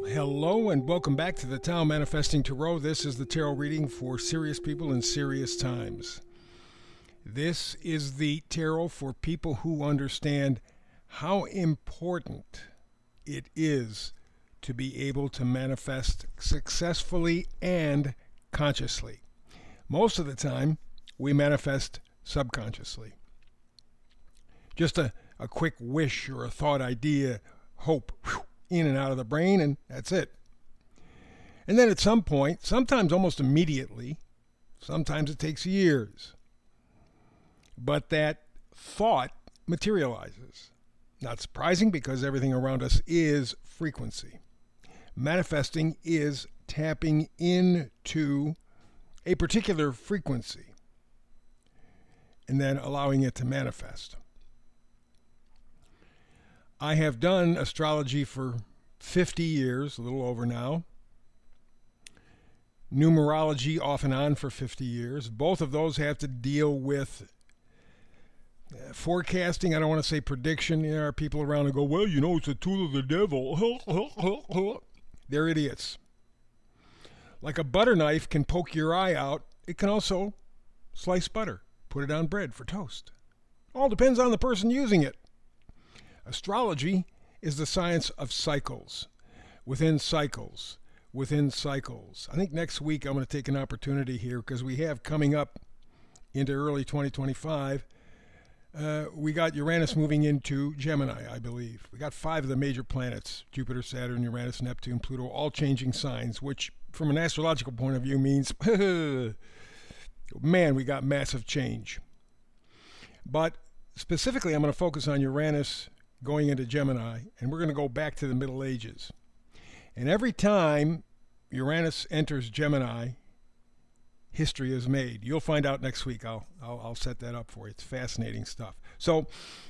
Well, hello and welcome back to the Tao Manifesting Tarot. This is the tarot reading for serious people in serious times. This is the tarot for people who understand how important it is to be able to manifest successfully and consciously. Most of the time, we manifest subconsciously. Just a quick wish or a thought, idea, hope, in and out of the brain, and that's it. And then at some point, sometimes almost immediately, sometimes it takes years, but that thought materializes. Not surprising because everything around us is frequency. Manifesting is tapping into a particular frequency and then allowing it to manifest. I have done astrology for 50 years, a little over now. Numerology off and on for 50 years. Both of those have to deal with forecasting. I don't want to say prediction. There are people around who go, well, it's a tool of the devil. They're idiots. Like a butter knife can poke your eye out, it can also slice butter, put it on bread for toast. All depends on the person using it. Astrology is the science of cycles, within cycles, within cycles. I think next week I'm going to take an opportunity here because we have coming up into early 2025, we got Uranus moving into Gemini, I believe. We got 5 of the major planets, Jupiter, Saturn, Uranus, Neptune, Pluto, all changing signs, which from an astrological point of view means, man, we got massive change. But specifically, I'm going to focus on Uranus going into Gemini, and we're going to go back to the Middle Ages. And every time Uranus enters Gemini, history is made. You'll find out next week. I'll set that up for you. It's fascinating stuff. So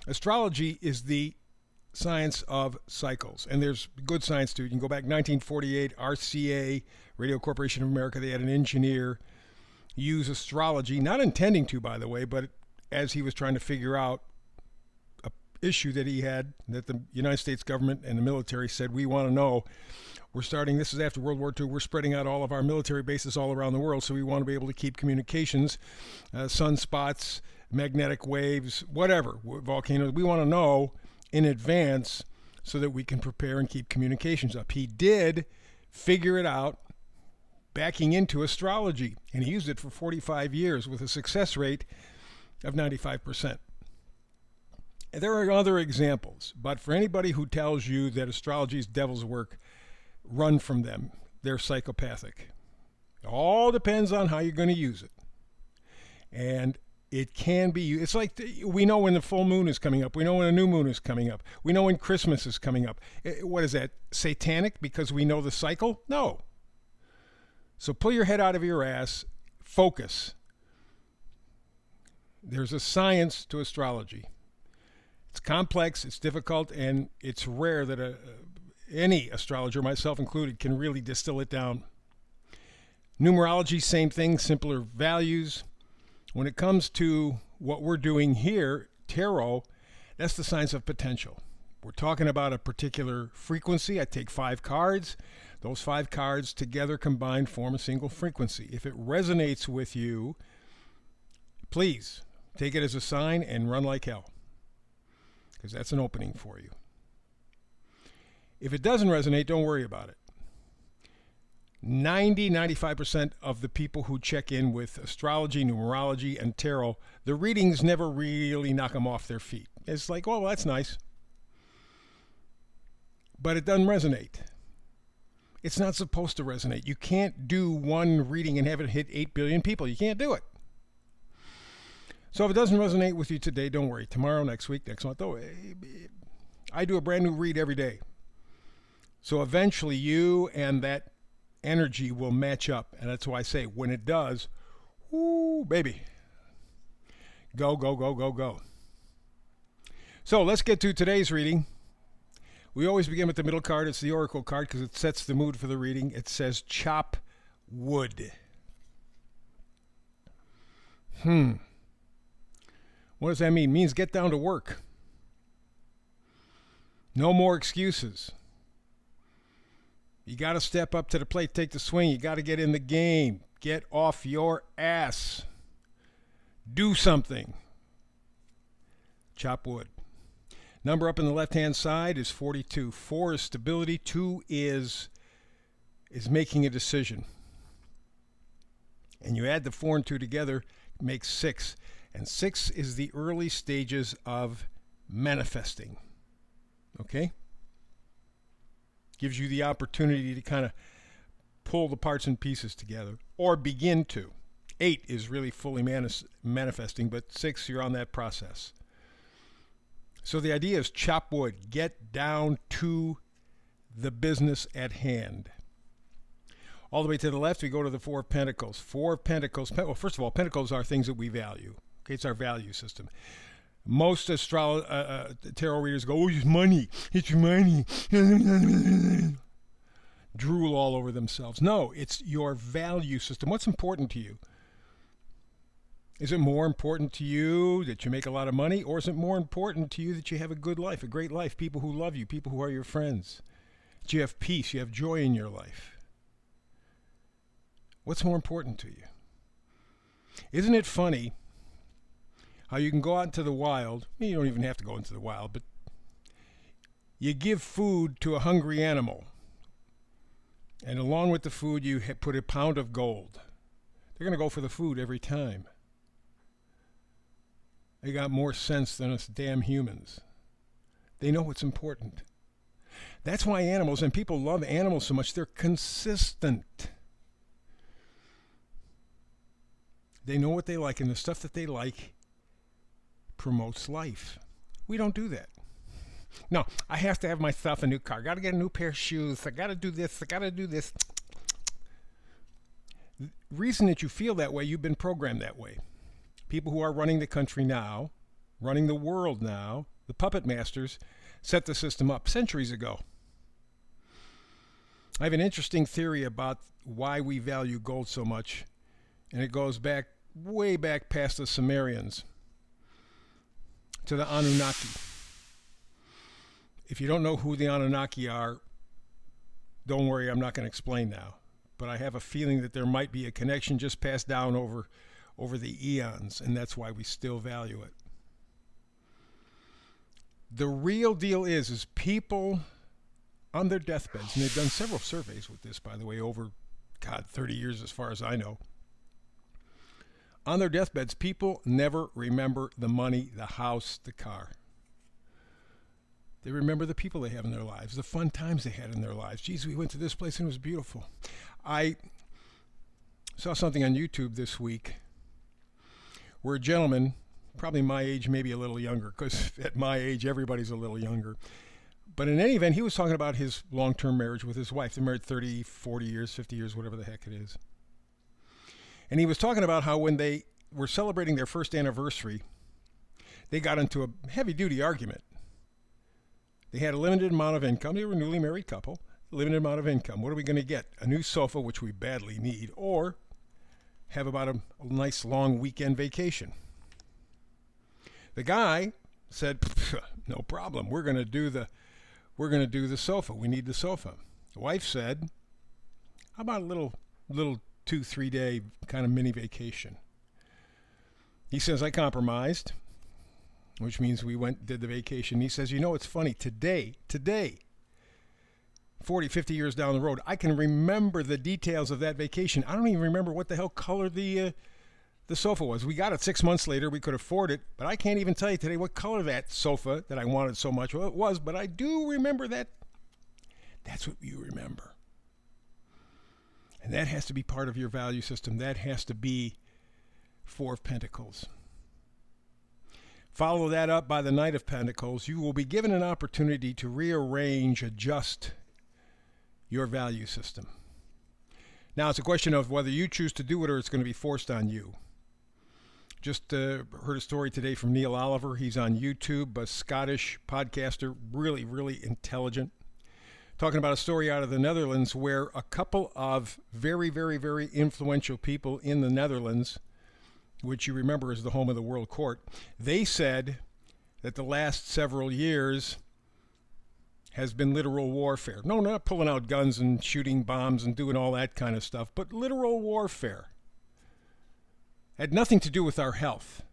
astrology is the science of cycles, and there's good science too. You can go back 1948, RCA, Radio Corporation of America, they had an engineer use astrology, not intending to, by the way, but as he was trying to figure out issue that he had, that the United States government and the military said, we want to know. We're starting, this is after World War II, we're spreading out all of our military bases all around the world, so we want to be able to keep communications, sunspots, magnetic waves, whatever, volcanoes. We want to know in advance so that we can prepare and keep communications up. He did figure it out backing into astrology, and he used it for 45 years with a success rate of 95%. There are other examples, but for anybody who tells you that astrology is devil's work, run from them. They're psychopathic. It all depends on how you're going to use it. And it can be, it's like we know when the full moon is coming up. We know when a new moon is coming up. We know when Christmas is coming up. What is that, satanic because we know the cycle? No. So pull your head out of your ass, focus. There's a science to astrology. It's complex, it's difficult, and it's rare that any astrologer, myself included, can really distill it down. Numerology, same thing, simpler values. When it comes to what we're doing here, tarot, that's the science of potential. We're talking about a particular frequency. I take 5 cards. Those 5 cards together combined form a single frequency. If it resonates with you, please take it as a sign and run like hell, because that's an opening for you. If it doesn't resonate, don't worry about it. 95% of the people who check in with astrology, numerology, and tarot, the readings never really knock them off their feet. It's like, oh, well, that's nice. But it doesn't resonate. It's not supposed to resonate. You can't do one reading and have it hit 8 billion people. You can't do it. So if it doesn't resonate with you today, don't worry. Tomorrow, next week, next month. Oh, I do a brand new read every day. So eventually you and that energy will match up. And that's why I say when it does, whoo, baby, go, go, go, go, go. So let's get to today's reading. We always begin with the middle card. It's the Oracle card because it sets the mood for the reading. It says chop wood. What does that mean? It means get down to work. No more excuses. You got to step up to the plate, take the swing. You got to get in the game. Get off your ass. Do something. Chop wood. Number up in the left-hand side is 42. 4 is stability. 2 is making a decision. And you add the 4 and 2 together, it makes 6. And 6 is the early stages of manifesting. Okay? Gives you the opportunity to kind of pull the parts and pieces together, or begin to. 8 is really fully manifesting, but 6, you're on that process. So the idea is chop wood. Get down to the business at hand. All the way to the left, we go to the 4 of Pentacles. 4 of Pentacles. Well, first of all, Pentacles are things that we value. Okay, it's our value system. Most tarot readers go, oh, it's money. It's money. Drool all over themselves. No, it's your value system. What's important to you? Is it more important to you that you make a lot of money, or is it more important to you that you have a good life, a great life, people who love you, people who are your friends, that you have peace, you have joy in your life? What's more important to you? Isn't it funny how you can go out into the wild? You don't even have to go into the wild, but you give food to a hungry animal, and along with the food you put a pound of gold. They're going to go for the food every time. They got more sense than us damn humans. They know what's important. That's why animals, and people love animals so much, they're consistent. They know what they like, and the stuff that they like promotes life. We don't do that. No, I have to have myself a new car. Got to get a new pair of shoes. I got to do this. I got to do this. The reason that you feel that way, you've been programmed that way. People who are running the country now, running the world now, the puppet masters, set the system up centuries ago. I have an interesting theory about why we value gold so much, and it goes back, way back past the Sumerians, to the Anunnaki. If you don't know who the Anunnaki are, don't worry, I'm not going to explain now. But I have a feeling that there might be a connection just passed down over the eons, and that's why we still value it. The real deal is people on their deathbeds, and they've done several surveys with this, by the way, over, 30 years as far as I know. On their deathbeds, people never remember the money, the house, the car. They remember the people they have in their lives, the fun times they had in their lives. Geez, we went to this place and it was beautiful. I saw something on YouTube this week where a gentleman, probably my age, maybe a little younger, because at my age, everybody's a little younger. But in any event, he was talking about his long-term marriage with his wife. They're married 30, 40 years, 50 years, whatever the heck it is. And he was talking about how when they were celebrating their first anniversary, they got into a heavy-duty argument. They had a limited amount of income. They were a newly married couple. Limited amount of income. What are we going to get? A new sofa, which we badly need, or have about a nice long weekend vacation. The guy said, "No problem. We're going to do the sofa. We need the sofa." The wife said, "How about a little 2-3 day kind of mini vacation?" He says, "I compromised," which means we did the vacation. He says, "It's funny. Today, 40, 50 years down the road, I can remember the details of that vacation. I don't even remember what the hell color the sofa was. We got it 6 months later. We could afford it, but I can't even tell you today what color that sofa that I wanted so much was, but I do remember that." That's what you remember. And that has to be part of your value system. That has to be 4 of Pentacles. Follow that up by the Knight of Pentacles. You will be given an opportunity to rearrange, adjust your value system. Now, it's a question of whether you choose to do it or it's going to be forced on you. Just heard a story today from Neil Oliver. He's on YouTube, a Scottish podcaster, really, really intelligent. Talking about a story out of the Netherlands where a couple of very, very, very influential people in the Netherlands, which you remember is the home of the World Court, they said that the last several years has been literal warfare. No, not pulling out guns and shooting bombs and doing all that kind of stuff, but literal warfare. Had nothing to do with our health.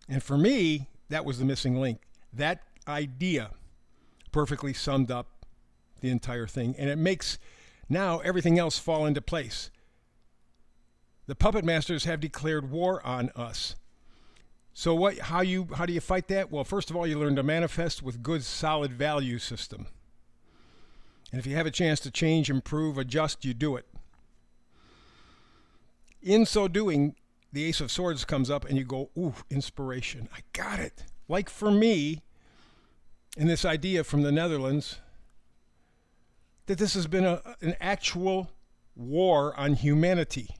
And for me, that was the missing link. That idea perfectly summed up the entire thing, and it makes now everything else fall into place. The puppet masters have declared war on us. So how do you fight that? Well, first of all, you learn to manifest with good, solid value system. And if you have a chance to change, improve, adjust, you do it. In so doing, the Ace of Swords comes up and you go, ooh, inspiration. I got it. Like for me, in this idea from the Netherlands, that this has been an actual war on humanity.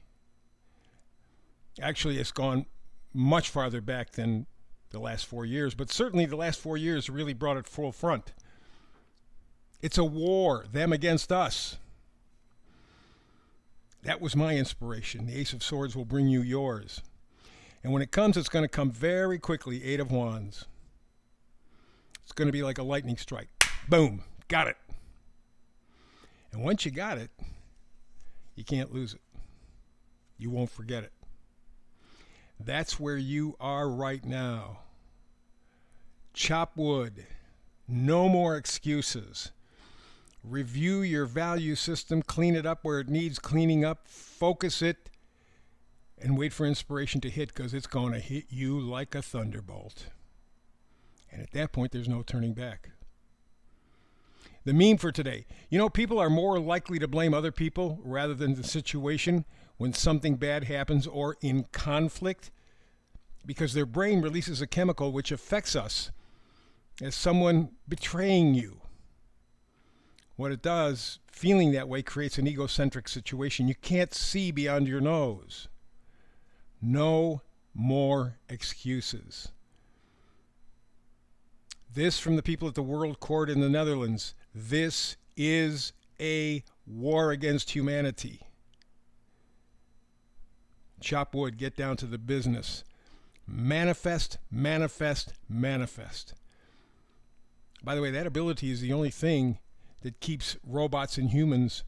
Actually, it's gone much farther back than the last 4 years, but certainly the last 4 years really brought it full front. It's a war, them against us. That was my inspiration. The Ace of Swords will bring you yours. And when it comes, it's going to come very quickly. Eight of Wands. It's going to be like a lightning strike. Boom. Got it. And once you got it, you can't lose it. You won't forget it. That's where you are right now. Chop wood. No more excuses. Review your value system. Clean it up where it needs cleaning up. Focus it. And wait for inspiration to hit, because it's going to hit you like a thunderbolt. And at that point, there's no turning back. The meme for today. You know, people are more likely to blame other people rather than the situation when something bad happens or in conflict, because their brain releases a chemical which affects us as someone betraying you. What it does, feeling that way, creates an egocentric situation. You can't see beyond your nose. No more excuses. This from the people at the World Court in the Netherlands. This is a war against humanity. Chop wood, get down to the business. Manifest, manifest, manifest. By the way, that ability is the only thing that keeps robots and humans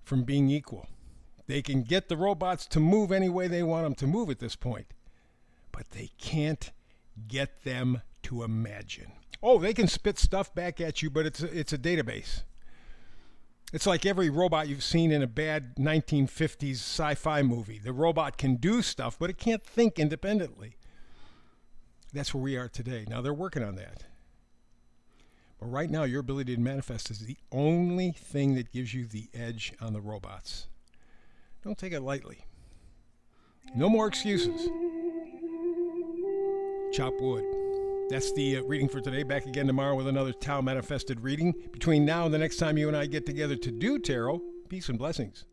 from being equal. They can get the robots to move any way they want them to move at this point, but they can't get them to imagine. Oh, they can spit stuff back at you, but it's a database. It's like every robot you've seen in a bad 1950s sci-fi movie. The robot can do stuff, but it can't think independently. That's where we are today. Now, they're working on that. But right now, your ability to manifest is the only thing that gives you the edge on the robots. Don't take it lightly. No more excuses. Chop wood. That's the reading for today. Back again tomorrow with another Tao Manifested reading. Between now and the next time you and I get together to do tarot, peace and blessings.